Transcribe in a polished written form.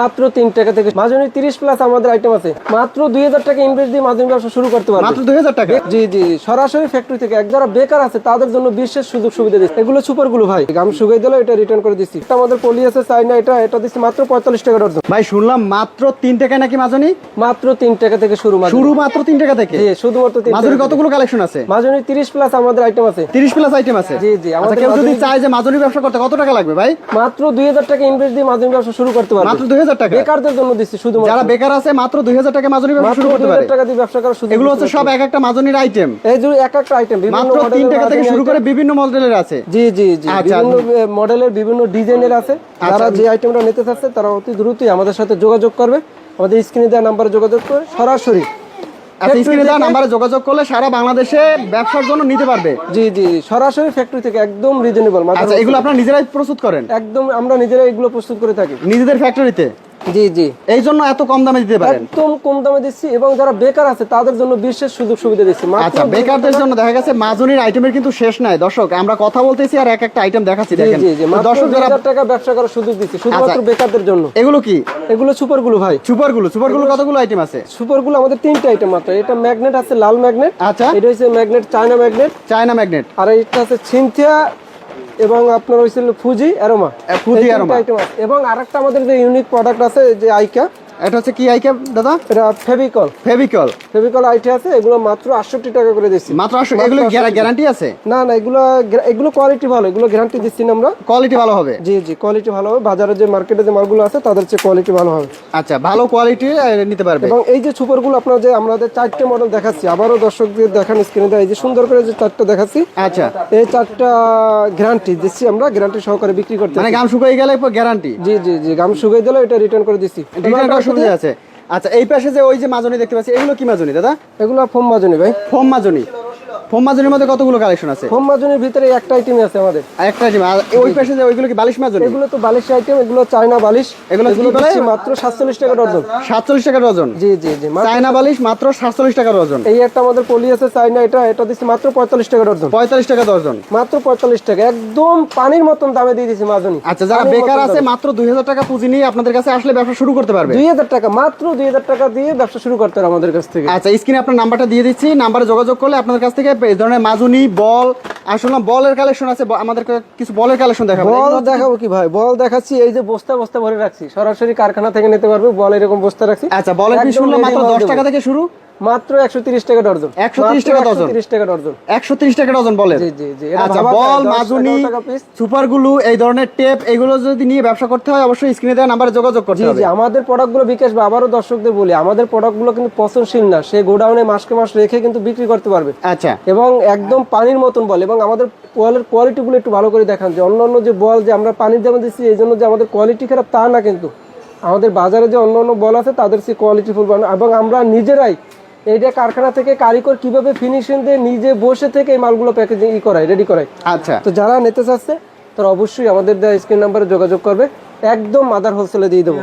মাত্র 3 টাকা থেকে মাজনি 30 প্লাস আমাদের আইটেম আছে। মাত্র 2000 টাকা ইনভেস্ট দিয়ে মাজনি ব্যবসা শুরু করতে পারবে। মাত্র 2000 টাকা? জি জি, সরাসরি ফ্যাক্টরি থেকে। যারা বেকার আছে তাদের জন্য বিশেষ সুযোগ সুবিধা দিচ্ছে। এগুলো সুপার গুলো ভাই, গাম শুকিয়ে দিলে এটা রিটার্ন করে দিচ্ছি। এটা আমাদের পলি আছে চাইনা, এটা দিচ্ছি মাত্র 45 টাকা ডজন। ভাই শুনলাম মাত্র 3 টাকা নাকি মাজনি? মাত্র 3 টাকা থেকে শুরু। শুরু মাত্র 3 টাকা থেকে? জি, শুধুমাত্র 3 টাকা। মাজনি কতগুলো কালেকশন আছে? মাজনি 30 প্লাস আমাদের আইটেম আছে। 30 প্লাস আইটেম আছে? জি জি। আমাদের কেউ যদি চায় যে মাজনি ব্যবসা করতে কত টাকা লাগবে ভাই? মাত্র 2000 টাকা ইনভেস্ট দিয়ে মাজনি ব্যবসা শুরু করতে পারবে। মাত্র 2000 টাকা? বেকারদের জন্য দিচ্ছি শুধু। যারা বেকার আছে মাত্র 2000 টাকা মাজনি ব্যবসা শুরু করতে পারে। 2000 টাকা দিয়ে ব্যবসা করার সুযোগ। এগুলো হচ্ছে সব এক একটা মাজনির আইটেম। এই যে এক একটা আইটেম মাত্র 3 টাকা থেকে শুরু করে বিভিন্ন মডেলের আছে। জি জি জি, বিভিন্ন মডেলের বিভিন্ন ডিজাইনের আছে। যারা যে আইটেমটা নিতে চাচ্ছে তারা অতি দ্রুতই আমাদের সাথে যোগাযোগ করবে। আমাদের স্ক্রিনে দেওয়া নাম্বারে যোগাযোগ করে সরাসরি স্ক্রিনে দেওয়া নাম্বারে যোগাযোগ করলে সারা বাংলাদেশে ব্যবসার জন্য নিতে পারবে। জি জি, সরাসরি ফ্যাক্টরি থেকে একদম রিজনেবল। আচ্ছা, এগুলো আপনারা নিজেরাই প্রস্তুত করেন? একদম, আমরা নিজেরাই এগুলো প্রস্তুত করে থাকি নিজেদের ফ্যাক্টরিতে। জি জি, এই জন্য এত কম দামে দিতে পারেন। একদম কম দামে দিচ্ছি এবং যারা বেকার আছে তাদের জন্য বিশেষ সুযোগ সুবিধা দিচ্ছি। আচ্ছা, বেকারদের জন্য দেখা গেছে মাজনির আইটেমের কিন্তু শেষ নাই দর্শক। আমরা কথা বলতেছি আর এক একটা আইটেম দেখাচ্ছি দেখেন। জি জি, দর্শক 2000 টাকা ব্যবসা করার সুযোগ দিচ্ছি শুধুমাত্র বেকারদের জন্য। এগুলো কি? এগুলো সুপার গুলো ভাই। সুপারগুলো কতগুলো আইটেম আছে? সুপার গুলো আমাদের 3টা আইটেম মাত্র। এটা ম্যাগনেট আছে, লাল ম্যাগনেট। আচ্ছা, এটা হচ্ছে magnet, China magnet. China magnet. আর এটা আছে সিনথিয়া এবং আপনার হইছিল ফুজি অ্যারোমা। এবং আরেকটা আমাদের যে ইউনিক প্রোডাক্ট আছে যে আইকা। এটা হচ্ছে কি আইকা দাদা? এটা ফেভিকল আইটি আছে। এগুলো মাত্র 68 টাকা করে দিচ্ছি। মাত্র 68? এগুলো গ্যারান্টি আছে? না না, এগুলো কোয়ালিটি ভালো। এগুলো গ্যারান্টি দিচ্ছি না আমরা। কোয়ালিটি ভালো হবে? জি জি, কোয়ালিটি ভালো হবে। বাজারে যে মার্কেটে যে মালগুলো আছে তাদের চেয়ে কোয়ালিটি ভালো হবে। আচ্ছা, ভালো কোয়ালিটি নিতে পারবে। এবং এই যে সুপারগুলো আপনারা যে আমাদের 4টে মডেল দেখাচ্ছি, আবারও দর্শকদের দেখান স্ক্রিনে দেয়। এই যে সুন্দর করে যে 4টা দেখাচ্ছি। আচ্ছা, এই 4টা গ্যারান্টি দিচ্ছি আমরা, গ্যারান্টি সহকারে বিক্রি করতে। মানে গাম শুকিয়ে গেলে গ্যারান্টি? জি জি জি, গাম শুকিয়ে দিলে এটা রিটার্ন করে দিচ্ছি। সুবিধা আছে। আচ্ছা, এই পাশে যে ওই যে মাজনি দেখতে পাচ্ছি, এগুলো কি মাজনি দাদা? এগুলো ফোম মাজনি ভাই। ফোম মাজনি। ফোম মাজনির মধ্যে কতগুলো কালেকশন আছে? ফোম মাজনির ভিতরে একটা আইটেম আছে আমাদের। একটা আইটেম। আর ওই পাশে যে ওইগুলো কি বালিশ মাজনি? এগুলো তো বালিশ আইটেম, এগুলো চায়না বালিশ। এগুলো দিচ্ছি মাত্র 47 টাকা ডজন। 47 টাকা ডজন? জি জি জি, চায়না বালিশ মাত্র 47 টাকা ডজন। এই একটা আমাদের পলি আছে চায়না, এটা দিচ্ছি মাত্র 45 টাকা ডজন। 45 টাকা ডজন? মাত্র 45 টাকা, একদম পানির মতন দামে দিয়ে দিচ্ছি মাজনি। আচ্ছা, যারা বেকার আছে মাত্র 2000 টাকা পুঁজি নিয়ে আপনাদের কাছে আসলে ব্যবসা শুরু করতে পারবে। 2000 টাকা, মাত্র 2000 টাকা দিয়ে ব্যবসা শুরু করতে হবে আমাদের কাছ থেকে। আচ্ছা, স্ক্রিনে আপনার নাম্বারটা দিয়ে দিচ্ছি। নাম্বারে যোগাযোগ করলে আপনাদের কাছ থেকে এই ধরনের মাজনি, বল, আসলে বলের কালেকশন আছে। আমাদের কিছু বলের কালেকশন দেখাবো। বল দেখাবো কি ভাই? বল দেখাচ্ছি। এই যে বস্তা ভরে রাখছি, সরাসরি কারখানা থেকে নিতে পারবে বল। এরকম বস্তা রাখছি। আচ্ছা, বলের পিস শুনলাম মাত্র 10 টাকা থেকে শুরু? মাত্র 130 টাকা ডজন। 130 টাকা ডজন? 130 টাকা ডজন। 130 টাকা ডজন বলে? জি জি জি। আচ্ছা, বল, মাজনি, সুপার গুলো, এই ধরনের টেপ, এগুলো যদি নিয়ে ব্যবসা করতে হয় অবশ্যই স্ক্রিনে দেওয়া নাম্বারে যোগাযোগ করতে হবে। জি জি, আমাদের প্রোডাক্টগুলো বিকাশ বা আবারও দর্শকদের বলি, আমাদের প্রোডাক্টগুলো কিন্তু পচনশীল না। সে গোডাউনে মাসকে মাস রেখে কিন্তু বিক্রি করতে পারবে। আচ্ছা, এবং একদম পানির মতন বল। এবং আমাদের বলের কোয়ালিটিগুলো একটু ভালো করে দেখান, যে অন্যান্য যে বল যে আমরা পানির দামে দিচ্ছি এই জন্য যে আমাদের কোয়ালিটি খারাপ তা না, কিন্তু আমাদের বাজারে যে অন্যান্য বল আছে তাদের সে কোয়ালিটি ফুল বানানো। এবং আমরা নিজেরাই এইটা কারখানা থেকে কারিগর কিভাবে ফিনিশিং দিয়ে নিজে বসে থেকে এই মালগুলো প্যাকেজিং রেডি করাই। আচ্ছা, তো যারা নিতে চাচ্ছে তারা অবশ্যই আমাদের স্ক্রিন নাম্বারে যোগাযোগ করবে। একদম মাদার হোলসেলে দিয়ে দেবো।